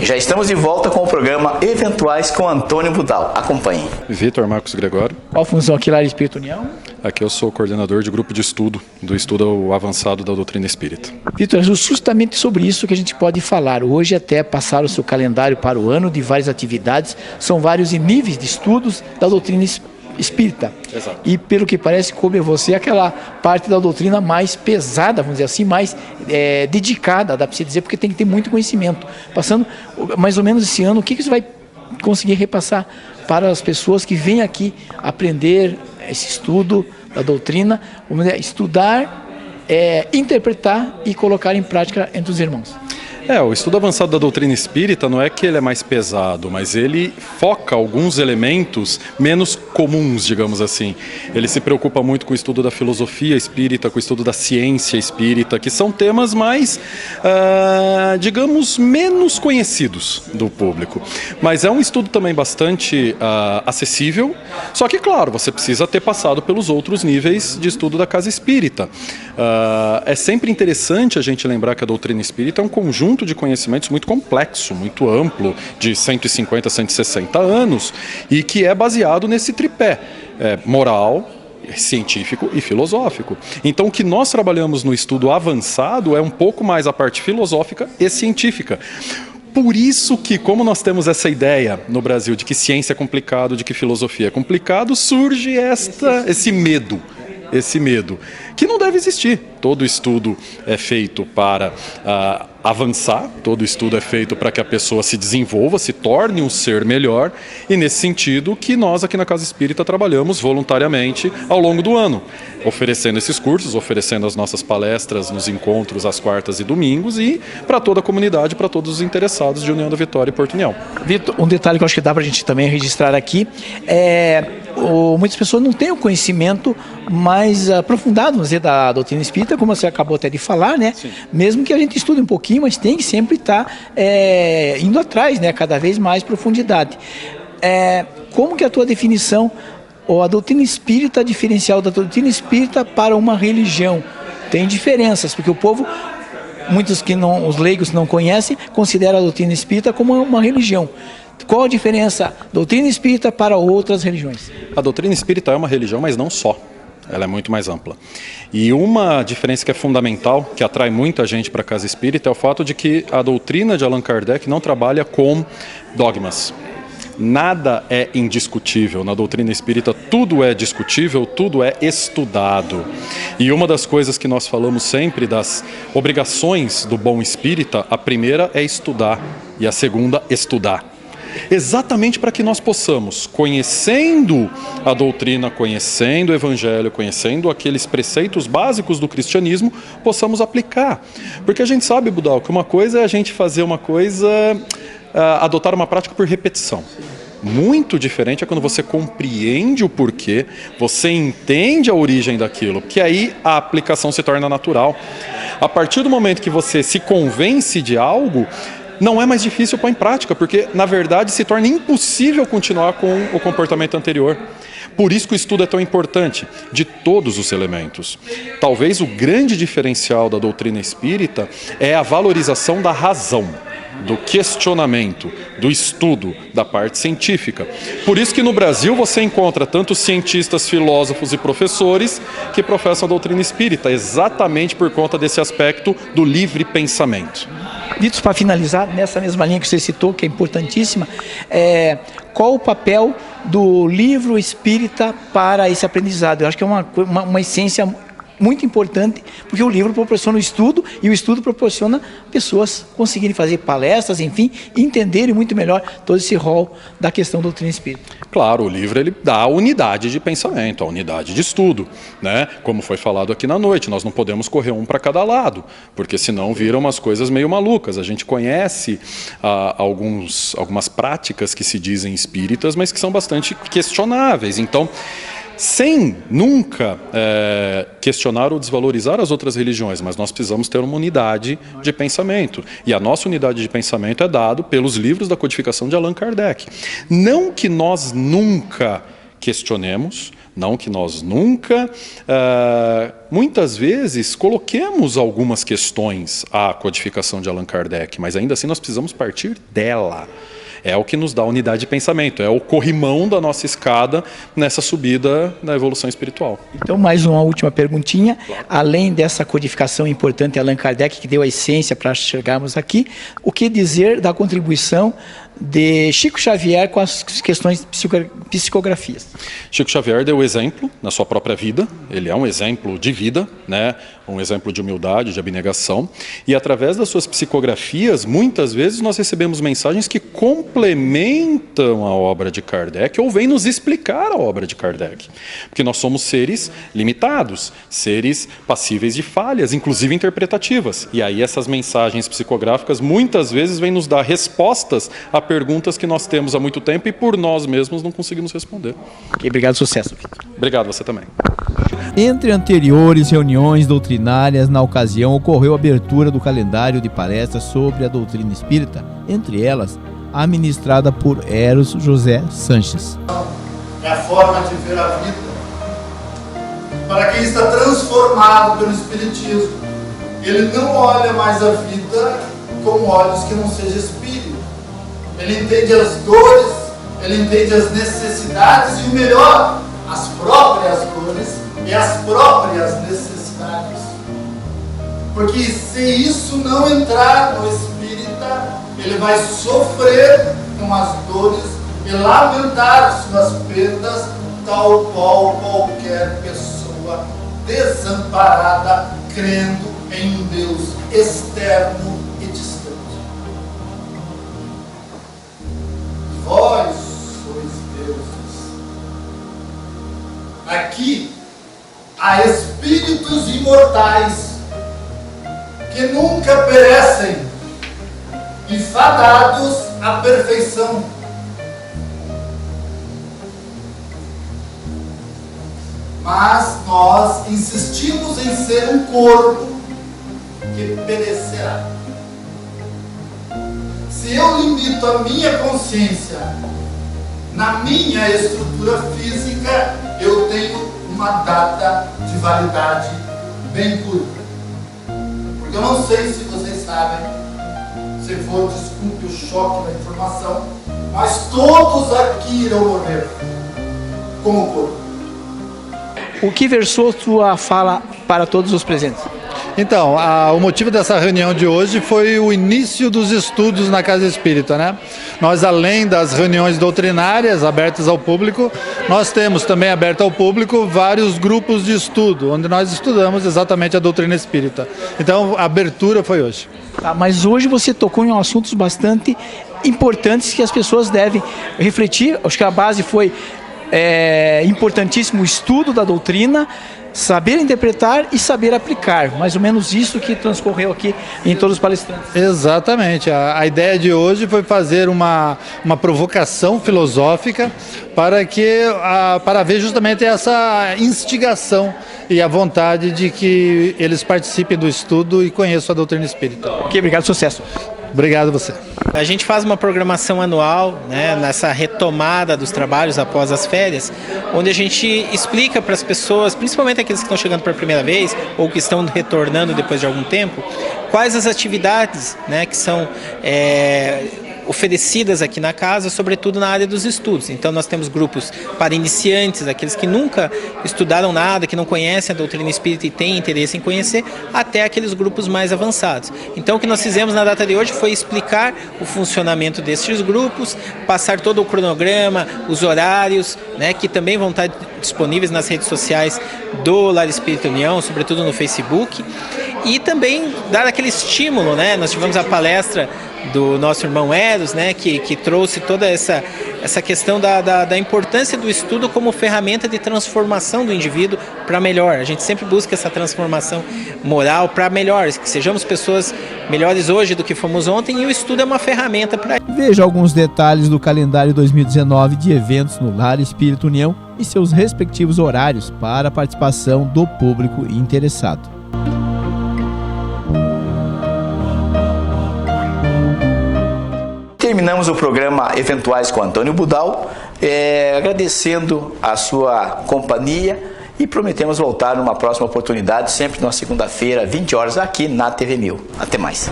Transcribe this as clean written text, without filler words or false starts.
Já estamos de volta com o programa Eventuais com Antônio Budal. Acompanhem. Vitor Marcos Gregório. Qual a função aqui lá na Espírito União? Aqui eu sou coordenador de grupo de estudo, do estudo avançado da doutrina espírita. Vitor, é justamente sobre isso que a gente pode falar. Hoje até passar o seu calendário para o ano de várias atividades, são vários níveis de estudos da doutrina espírita. Exato. E pelo que parece, coube a você aquela parte da doutrina mais pesada, vamos dizer assim, mais dedicada, dá para se dizer, porque tem que ter muito conhecimento. Passando mais ou menos esse ano, o que você vai conseguir repassar para as pessoas que vêm aqui aprender esse estudo da doutrina, vamos dizer, estudar, interpretar e colocar em prática entre os irmãos? O estudo avançado da doutrina espírita não é que ele é mais pesado, mas ele foca alguns elementos menos comuns, digamos assim. Ele se preocupa muito com o estudo da filosofia espírita, com o estudo da ciência espírita, que são temas mais, digamos, menos conhecidos do público. Mas é um estudo também bastante acessível, só que, claro, você precisa ter passado pelos outros níveis de estudo da casa espírita. É sempre interessante a gente lembrar que a doutrina espírita é um conjunto de conhecimentos muito complexo, muito amplo, de 150 a 160 anos, e que é baseado nesse tripé moral, científico e filosófico. Então, o que nós trabalhamos no estudo avançado é um pouco mais a parte filosófica e científica. Por isso que, como nós temos essa ideia no Brasil de que ciência é complicado, de que filosofia é complicado, surge esse medo, que não deve existir. Todo estudo é feito para avançar, todo estudo é feito para que a pessoa se desenvolva, se torne um ser melhor, e nesse sentido que nós aqui na Casa Espírita trabalhamos voluntariamente ao longo do ano, oferecendo esses cursos, oferecendo as nossas palestras nos encontros às quartas e domingos e para toda a comunidade, para todos os interessados de União da Vitória e Porto União. Vitor, um detalhe que eu acho que dá para a gente também registrar aqui muitas pessoas não têm o conhecimento mais aprofundado, vamos dizer, da doutrina espírita, como você acabou até de falar, né? Sim. Mesmo que a gente estude um pouquinho, mas tem que sempre estar indo atrás, né? Cada vez mais profundidade. Como que é a tua definição, ou a doutrina espírita, a diferencial da doutrina espírita para uma religião? Tem diferenças, porque o povo, muitos os leigos não conhecem, consideram a doutrina espírita como uma religião. Qual a diferença da doutrina espírita para outras religiões? A doutrina espírita é uma religião, mas não só. Ela é muito mais ampla. E uma diferença que é fundamental, que atrai muita gente para a Casa Espírita, é o fato de que a doutrina de Allan Kardec não trabalha com dogmas. Nada é indiscutível. Na doutrina espírita, tudo é discutível, tudo é estudado. E uma das coisas que nós falamos sempre das obrigações do bom espírita, a primeira é estudar e a segunda, estudar. Exatamente para que nós possamos, conhecendo a doutrina, conhecendo o Evangelho, conhecendo aqueles preceitos básicos do cristianismo, possamos aplicar. Porque a gente sabe, Budal, que uma coisa é a gente fazer uma coisa, adotar uma prática por repetição. Muito diferente é quando você compreende o porquê, você entende a origem daquilo, porque aí a aplicação se torna natural. A partir do momento que você se convence de algo, não é mais difícil pôr em prática, porque, na verdade, se torna impossível continuar com o comportamento anterior. Por isso que o estudo é tão importante, de todos os elementos. Talvez o grande diferencial da doutrina espírita é a valorização da razão, do questionamento, do estudo, da parte científica. Por isso que no Brasil você encontra tantos cientistas, filósofos e professores que professam a doutrina espírita, exatamente por conta desse aspecto do livre pensamento. Vitor, para finalizar, nessa mesma linha que você citou, que é importantíssima, qual o papel do livro espírita para esse aprendizado? Eu acho que é uma essência muito importante, porque o livro proporciona o estudo, e o estudo proporciona pessoas conseguirem fazer palestras, enfim, e entenderem muito melhor todo esse rol da questão da doutrina espírita. Claro, o livro ele dá a unidade de pensamento, a unidade de estudo, né? Como foi falado aqui na noite, nós não podemos correr um para cada lado, porque senão viram umas coisas meio malucas. A gente conhece algumas práticas que se dizem espíritas, mas que são bastante questionáveis. Então, sem nunca questionar ou desvalorizar as outras religiões, mas nós precisamos ter uma unidade de pensamento. E a nossa unidade de pensamento é dado pelos livros da codificação de Allan Kardec. Não que nós nunca questionemos, Não que nós nunca, muitas vezes, coloquemos algumas questões à codificação de Allan Kardec, mas ainda assim nós precisamos partir dela. É o que nos dá unidade de pensamento, é o corrimão da nossa escada nessa subida na evolução espiritual. Então, mais uma última perguntinha. Além dessa codificação importante de Allan Kardec, que deu a essência para chegarmos aqui, o que dizer da contribuição de Chico Xavier com as questões de psicografias? Chico Xavier deu exemplo na sua própria vida, ele é um exemplo de vida, né? Um exemplo de humildade, de abnegação, e através das suas psicografias, muitas vezes nós recebemos mensagens que complementam a obra de Kardec ou vêm nos explicar a obra de Kardec, porque nós somos seres limitados, seres passíveis de falhas, inclusive interpretativas, e aí essas mensagens psicográficas muitas vezes vêm nos dar respostas a perguntas que nós temos há muito tempo e por nós mesmos não conseguimos responder. Okay, obrigado, sucesso. Obrigado, você também. Entre anteriores reuniões doutrinárias, na ocasião ocorreu a abertura do calendário de palestras sobre a doutrina espírita, entre elas a ministrada por Eros José Sanches. É a forma de ver a vida. Para quem está transformado pelo Espiritismo, ele não olha mais a vida com olhos que não sejam espírito. Ele entende as dores, ele entende as necessidades e o melhor, as próprias dores e as próprias necessidades. Porque se isso não entrar no espírita, ele vai sofrer com as dores e lamentar suas perdas, tal qual qualquer pessoa desamparada, crendo em um Deus externo e distante. Vós sois deuses. Aqui há espíritos imortais que nunca perecem e fadados à perfeição. Mas nós insistimos em ser um corpo que perecerá. Se eu limito a minha consciência na minha estrutura física, eu tenho uma data de validade bem curta. Porque eu não sei se vocês sabem, se for, desculpe o choque da informação, mas todos aqui irão morrer como corpo. O que versou sua fala para todos os presentes? Então, o motivo dessa reunião de hoje foi o início dos estudos na Casa Espírita, né? Nós, além das reuniões doutrinárias abertas ao público, nós temos também aberto ao público vários grupos de estudo, onde nós estudamos exatamente a doutrina espírita. Então, a abertura foi hoje. Tá, mas hoje você tocou em assuntos bastante importantes que as pessoas devem refletir. Acho que a base foi importantíssimo o estudo da doutrina, saber interpretar e saber aplicar. Mais ou menos isso que transcorreu aqui em todos os palestrantes. Exatamente. A ideia de hoje foi fazer uma provocação filosófica para ver justamente essa instigação e a vontade de que eles participem do estudo e conheçam a doutrina espírita. Ok, obrigado, sucesso. Obrigado a você. A gente faz uma programação anual, né, nessa retomada dos trabalhos após as férias, onde a gente explica para as pessoas, principalmente aqueles que estão chegando pela primeira vez ou que estão retornando depois de algum tempo, quais as atividades, né, que são oferecidas aqui na casa, sobretudo na área dos estudos. Então nós temos grupos para iniciantes, aqueles que nunca estudaram nada, que não conhecem a doutrina espírita e têm interesse em conhecer, até aqueles grupos mais avançados. Então o que nós fizemos na data de hoje foi explicar o funcionamento destes grupos, passar todo o cronograma, os horários, né, que também vão estar disponíveis nas redes sociais do Lar Espírita União, sobretudo no Facebook, e também dar aquele estímulo, né? Nós tivemos a palestra do nosso irmão Eros, né, que trouxe toda essa questão da importância do estudo como ferramenta de transformação do indivíduo para melhor. A gente sempre busca essa transformação moral para melhor, que sejamos pessoas melhores hoje do que fomos ontem, e o estudo é uma ferramenta para isso. Veja alguns detalhes do calendário 2019 de eventos no Lar Espírita União e seus respectivos horários para a participação do público interessado. Terminamos o programa Eventuais com Antônio Budal agradecendo a sua companhia e prometemos voltar numa próxima oportunidade, sempre na segunda-feira, 20 horas, aqui na TV 1000. Até mais.